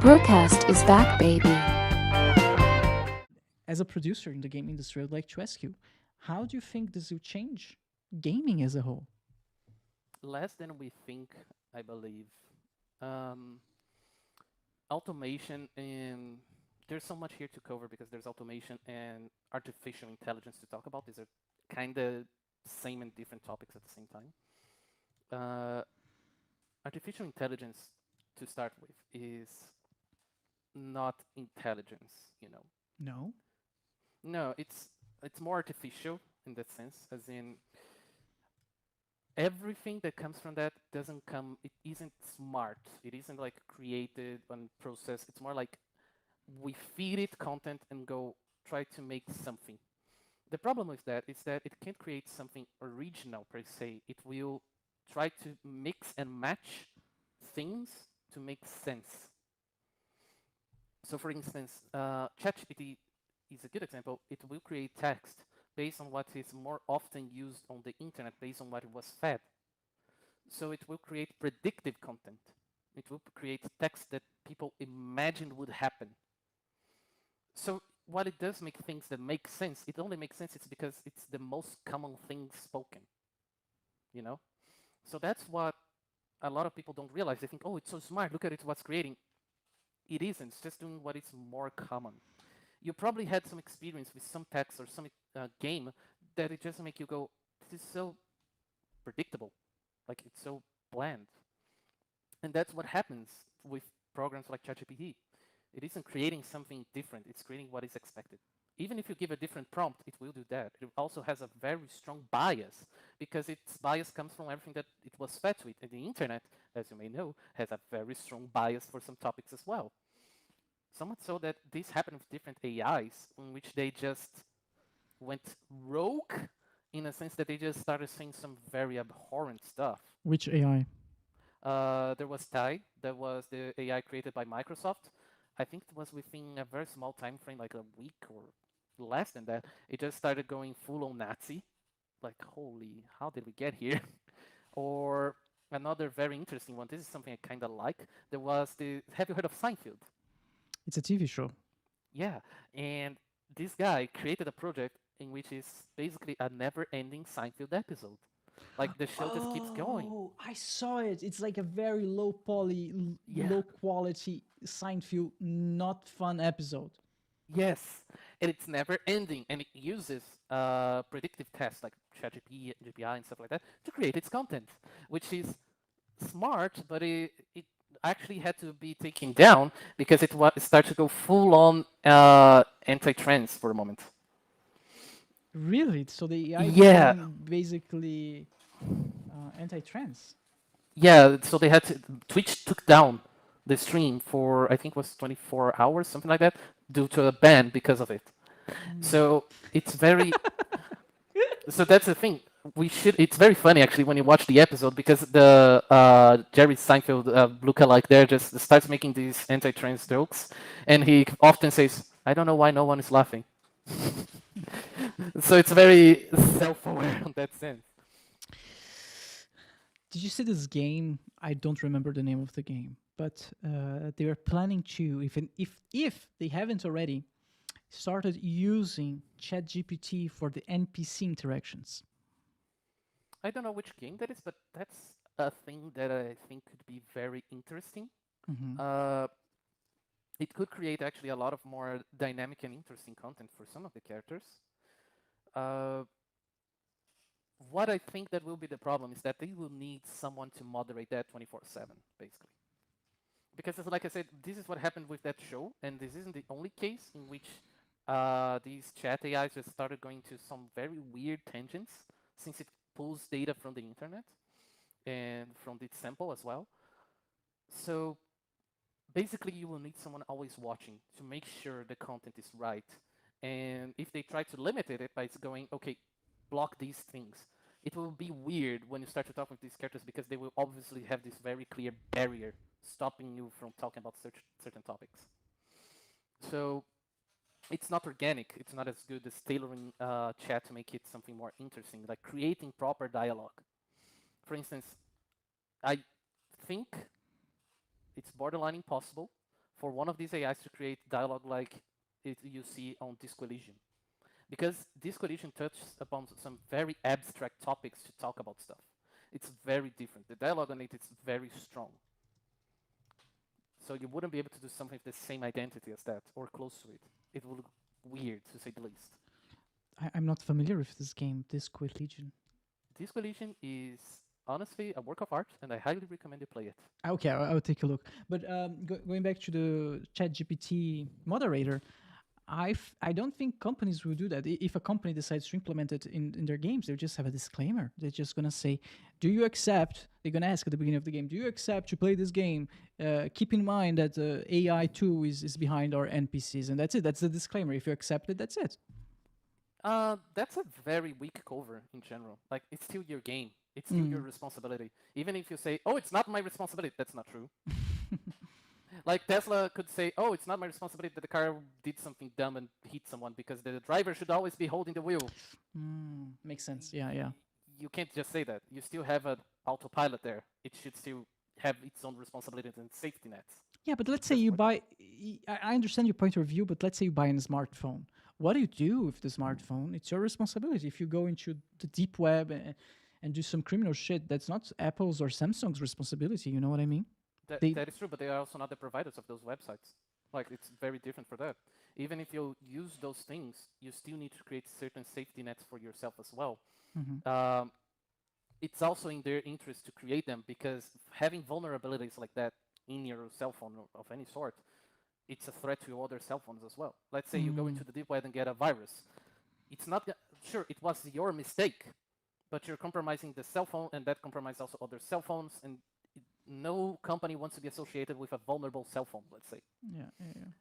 Broadcast is back, baby. As a producer in the game industry, I'd like to ask you, how do you think this will change gaming as a whole? Less than we think, I believe. Um, Automation and there's so much here to cover because there's automation and artificial intelligence to talk about. These are kind of same and different topics at the same time. Uh, Artificial intelligence, to start with, is not intelligence. No? No, it's more artificial in that sense, as in everything that comes from that doesn't come. It isn't smart. It isn't like created and processed. It's more like we feed it content and go try to make something. The problem with that is that it can't create something original per se. It will try to mix and match things to make sense. So for instance, ChatGPT is a good example. It will create text based on what is more often used on the internet, based on what it was fed. So it will create predictive content. It will create text that people imagined would happen. So while it does make things that make sense, it only makes sense it's because it's the most common thing spoken, you know? So that's what a lot of people don't realize. They think, oh, it's so smart, look at it, what's creating. It isn't, it's just doing what is more common. You probably had some experience with some text or some game that it just make you go, this is so predictable, like it's so bland. And that's what happens with programs like ChatGPT. It isn't creating something different, it's creating what is expected. Even if you give a different prompt, it will do that. It also has a very strong bias because its bias comes from everything that it was fed with. And the internet, as you may know, has a very strong bias for some topics as well. So much so that this happened with different AIs in which they just went rogue in a sense that they just started saying some very abhorrent stuff. Which AI? There was Tai, that was the AI created by Microsoft. I think it was within a very small time frame, like a week or less than that. It just started going full on Nazi. Like, holy, how did we get here? Or another very interesting one. This is something I kind of like. There was have you heard of Seinfeld? It's a TV show. Yeah, and this guy created a project in which is basically a never-ending Seinfeld episode. Like the show just keeps going. Oh, I saw it. It's like a very low poly, Yeah. low quality Seinfeld, not fun episode. Yes, and it's never ending, and it uses predictive tests like ChatGPT, GPI, and stuff like that to create its content, which is smart, but it actually had to be taken down because it started to go full on anti-trends for a moment. Really? So the AI Yeah, became basically anti-trans. yeah. So they had to, Twitch took down the stream for I think it was 24 hours, something like that, due to a ban because of it. So it's very. So that's the thing. It's very funny actually when you watch the episode because the Jerry Seinfeld lookalike there just starts making these anti-trans jokes, and he often says, "I don't know why no one is laughing." So it's very self-aware in that sense. Did you see this game? I don't remember the name of the game, but they are planning to, if they haven't already, started using ChatGPT for the NPC interactions. I don't know which game that is, but that's a thing that I think could be very interesting. Mm-hmm. It could create actually a lot of more dynamic and interesting content for some of the characters. Uh, what I think that will be the problem is that they will need someone to moderate that 24/7, basically. Because, like I said, this is what happened with that show, and this isn't the only case in which these chat AIs just started going to some very weird tangents, since it pulls data from the internet and from the sample as well. So basically, you will need someone always watching to make sure the content is right. And if they try to limit it by going, okay, block these things, it will be weird when you start to talk with these characters because they will obviously have this very clear barrier stopping you from talking about certain topics. So it's not organic. It's not as good as tailoring chat to make it something more interesting, like creating proper dialogue. For instance, I think it's borderline impossible for one of these AIs to create dialogue like you see on Disco Elysium. Because Disco Elysium touches upon some very abstract topics to talk about stuff. It's very different. The dialogue on it is very strong. So you wouldn't be able to do something with the same identity as that, or close to it. It would look weird, to say the least. I'm not familiar with this game, Disco Legion. Disco Elysium is honestly a work of art, and I highly recommend you play it. Okay, I'll take a look. But going back to the ChatGPT moderator, I don't think companies will do that. If a company decides to implement it in their games, they'll just have a disclaimer. They're just gonna say, "Do you accept?" They're gonna ask at the beginning of the game, "Do you accept to play this game? Keep in mind that AI two is behind our NPCs," and that's it. That's the disclaimer. If you accept it, that's it. That's a very weak cover in general. Like, it's still your game. It's still your responsibility. Even if you say, "Oh, it's not my responsibility," that's not true. Like Tesla could say, "Oh, it's not my responsibility that the car did something dumb and hit someone because the driver should always be holding the wheel." Makes sense. Yeah, yeah. You can't just say that. You still have an autopilot there. It should still have its own responsibilities and safety nets. Yeah, but let's say you buy. I understand your point of view, but let's say you buy a smartphone. What do you do with the smartphone? It's your responsibility. If you go into the deep web and do some criminal shit, that's not Apple's or Samsung's responsibility. You know what I mean? That is true, but they are also not the providers of those websites. Like, it's very different for that. Even if you use those things, you still need to create certain safety nets for yourself as well. It's also in their interest to create them, because having vulnerabilities like that in your cell phone of any sort, it's a threat to other cell phones as well. Let's say you go into the deep web and get a virus. It's not sure it was your mistake, but you're compromising the cell phone, and that compromises also other cell phones, and no company wants to be associated with a vulnerable cell phone, let's say. Yeah.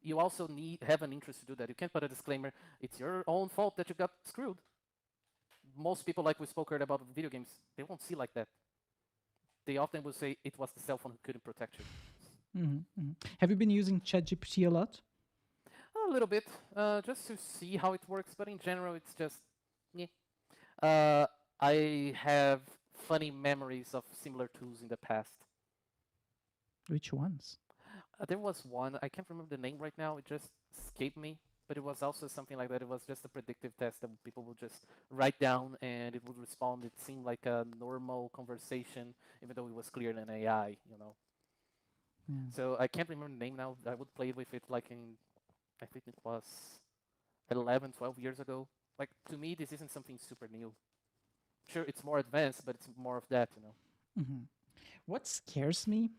You also have an interest to do that. You can't put a disclaimer, "It's your own fault that you got screwed." Most people, like we spoke earlier about video games, they won't see like that. They often will say it was the cell phone who couldn't protect you. Have you been using ChatGPT a lot? A little bit, just to see how it works, but in general, it's just, yeah. I have funny memories of similar tools in the past. Which ones? There was one, I can't remember the name right now, it just escaped me, but it was also something like that. It was just a predictive test that people would just write down and it would respond. It seemed like a normal conversation, even though it was clearly an AI, you know. So I can't remember the name now. I would play with it like in, I think it was 11, 12 years ago. Like, to me, this isn't something super new. Sure, it's more advanced, but it's more of that, you know. What scares me,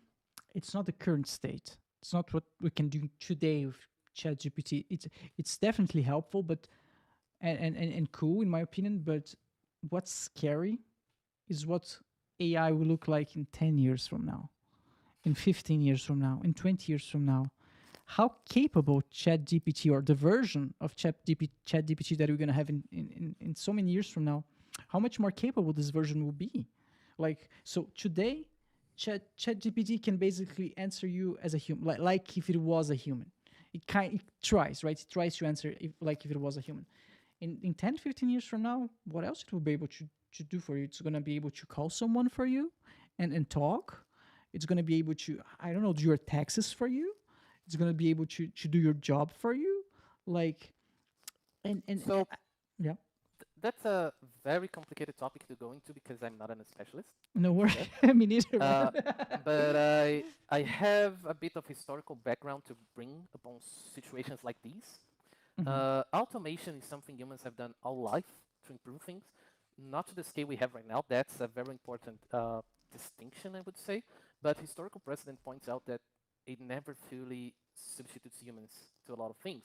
it's not the current state. It's not what we can do today with ChatGPT. It's definitely helpful, but and cool in my opinion. But what's scary is what AI will look like in 10 years from now, in 15 years from now, in 20 years from now. How capable ChatGPT, or the version of ChatGPT that we're gonna have in so many years from now, how much more capable this version will be? Like, so today, ChatGPT can basically answer you as a human, like if it was a human. It tries, right? It tries to answer like if it was a human. In 10, 15 years from now, what else it will be able to do for you? It's gonna be able to call someone for you and talk. It's gonna be able to, I don't know, do your taxes for you. It's gonna be able to do your job for you. Like, and So yeah. that's a very complicated topic to go into because I'm not a specialist. No worries. Me neither. But I have a bit of historical background to bring upon situations like these. Automation is something humans have done all life to improve things, not to the scale we have right now. That's a very important distinction, I would say. But historical precedent points out that it never fully substitutes humans to a lot of things.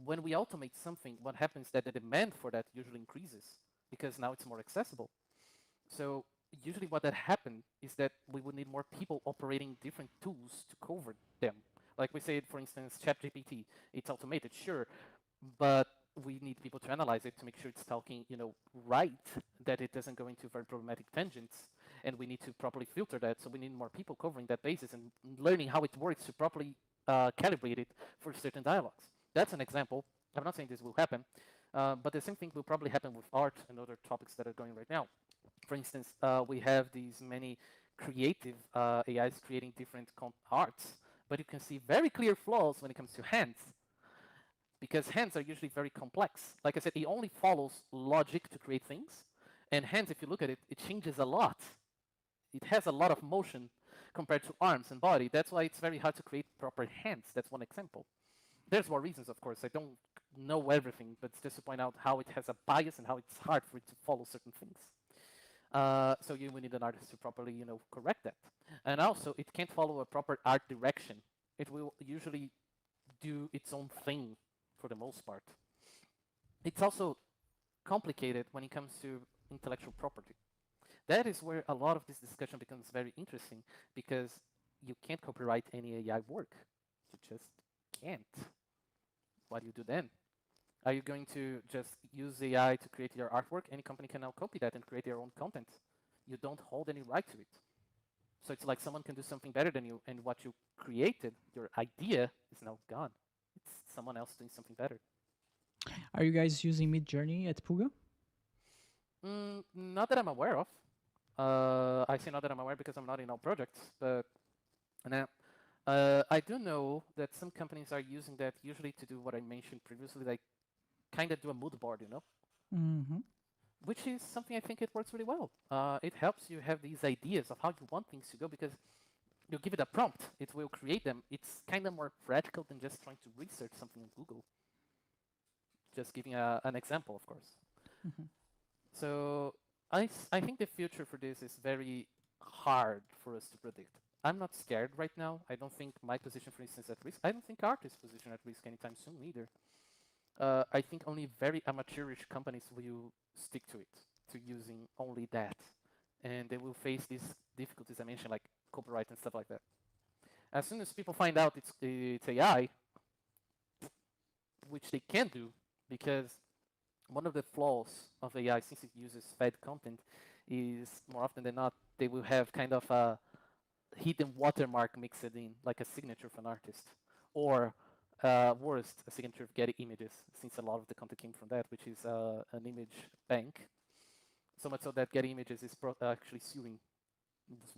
When we automate something, what happens is that the demand for that usually increases because now it's more accessible. So usually what that happens is that we would need more people operating different tools to cover them. Like we said, for instance, ChatGPT, it's automated, sure, but we need people to analyze it to make sure it's talking, right, that it doesn't go into very problematic tangents, and we need to properly filter that. So we need more people covering that basis and learning how it works to properly calibrate it for certain dialogues. That's an example. I'm not saying this will happen, but the same thing will probably happen with art and other topics that are going right now. For instance, we have these many creative AIs creating different arts, But you can see very clear flaws when it comes to hands, because hands are usually very complex. Like I said, it only follows logic to create things, and hands, if you look at it, it changes a lot. It has a lot of motion compared to arms and body. That's why it's very hard to create proper hands. That's one example. There's more reasons, of course. I don't know everything, but it's just to point out how it has a bias and how it's hard for it to follow certain things. So you will need an artist to properly, correct that. And also, it can't follow a proper art direction. It will usually do its own thing for the most part. It's also complicated when it comes to intellectual property. That is where a lot of this discussion becomes very interesting, because you can't copyright any AI work. You just can't. What do you do then? Are you going to just use AI to create your artwork? Any company can now copy that and create their own content. You don't hold any right to it. So it's like someone can do something better than you, and what you created, your idea, is now gone. It's someone else doing something better. Are you guys using Midjourney at Puga? Not that I'm aware of. I say not that I'm aware because I'm not in all projects, but now I do know that some companies are using that usually to do what I mentioned previously, like kind of do a mood board, Mm-hmm. which is something I think it works really well. It helps you have these ideas of how you want things to go, because you give it a prompt, it will create them. It's kind of more practical than just trying to research something on Google. Just giving an example, of course. Mm-hmm. So I think the future for this is very hard for us to predict. I'm not scared right now. I don't think my position, for instance, at risk. I don't think artist's position at risk anytime soon either. I think only very amateurish companies will stick to it, to using only that. And they will face these difficulties I mentioned, like copyright and stuff like that. As soon as people find out it's AI, which they can do, because one of the flaws of AI, since it uses fed content, is more often than not, they will have kind of a hidden watermark mixed in, like a signature of an artist. Or worst, a signature of Getty Images, since a lot of the content came from that, which is an image bank. So much so that Getty Images is actually suing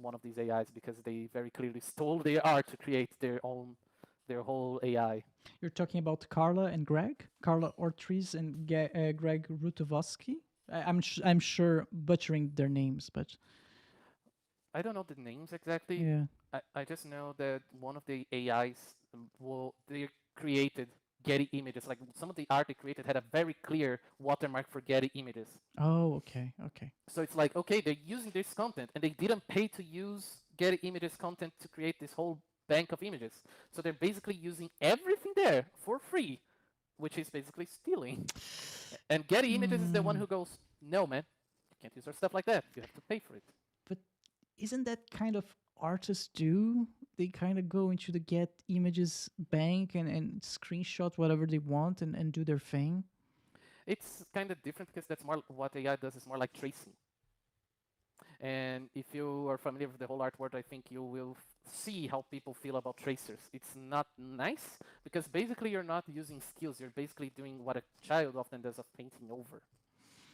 one of these AIs because they very clearly stole their art to create their whole AI. You're talking about Carla and Greg, Carla Ortiz and Greg Rutovsky. I'm sure butchering their names, but I don't know the names exactly. yeah. I just know that one of the AIs, they created Getty Images. Like some of the art they created had a very clear watermark for Getty Images. Oh, okay, okay. So it's like, okay, they're using this content and they didn't pay to use Getty Images content to create this whole bank of images. So they're basically using everything there for free, which is basically stealing. And Getty Images is the one who goes, no, man, you can't use our stuff like that. You have to pay for it. But isn't that kind of artists do? They kind of go into the Get Images bank and screenshot whatever they want and do their thing. It's kind of different because that's more what AI does, is more like tracing. And if you are familiar with the whole art world, I think you will see how people feel about tracers. It's not nice because basically you're not using skills. You're basically doing what a child often does of painting over.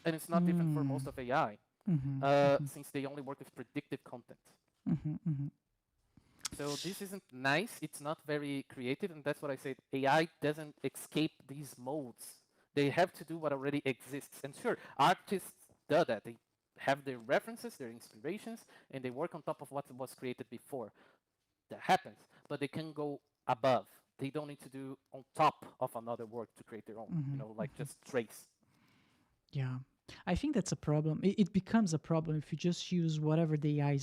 And it's not different for most of AI, since they only work with predictive content. So this isn't nice. It's not very creative, and that's what I said. AI doesn't escape these modes. They have to do what already exists. And sure, artists do that. They have their references, their inspirations, and they work on top of what was created before. That happens, but they can go above. They don't need to do on top of another work to create their own, like just trace. Yeah, I think that's a problem. It becomes a problem if you just use whatever the AI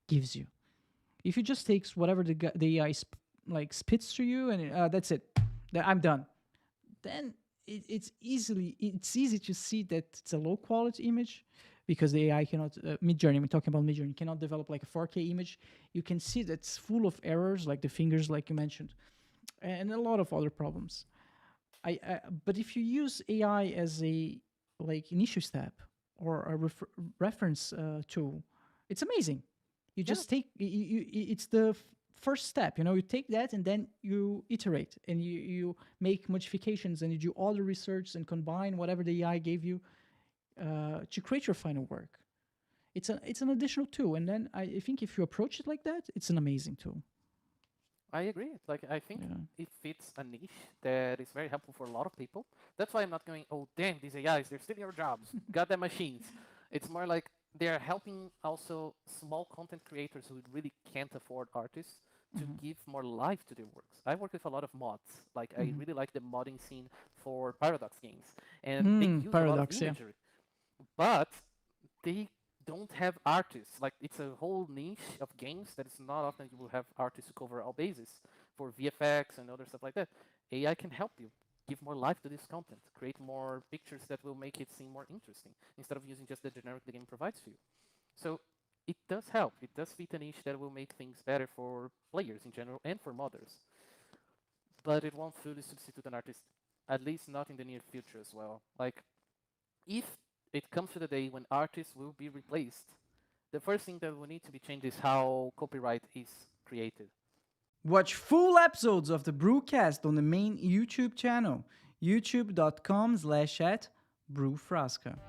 gives you. If you just takes whatever the AI spits to you and that's it, I'm done, then it's easy to see that it's a low quality image because the AI cannot Midjourney. We're talking about Midjourney cannot develop like a 4K image. You can see that it's full of errors, like the fingers, like you mentioned, and a lot of other problems. But if you use AI as a initial step or a reference tool, it's amazing. You just take it's the first step. You take that and then you iterate and you make modifications and you do all the research and combine whatever the AI gave you to create your final work. It's an additional tool, and then I think if you approach it like that, it's an amazing tool. I agree. Like I think Yeah. it fits a niche that is very helpful for a lot of people. That's why I'm not going, oh damn, these AIs, they're stealing your jobs. Goddamn machines. It's more like they're helping also small content creators who really can't afford artists to Mhm. give more life to their works. I work with a lot of mods. Like I Mhm. really like the modding scene for Paradox games. And they use a lot of Paradox, yeah. imagery. But they don't have artists. Like it's a whole niche of games that it's not often you will have artists who cover all bases for VFX and other stuff like that. AI can help you give more life to this content, create more pictures that will make it seem more interesting instead of using just the generic the game provides for you. So it does help. It does fit a niche that will make things better for players in general and for modders. But it won't fully substitute an artist, at least not in the near future as well. Like if it comes to the day when artists will be replaced, the first thing that will need to be changed is how copyright is created. Watch full episodes of the Brewcast on the main YouTube channel, youtube.com/@brewfrasca.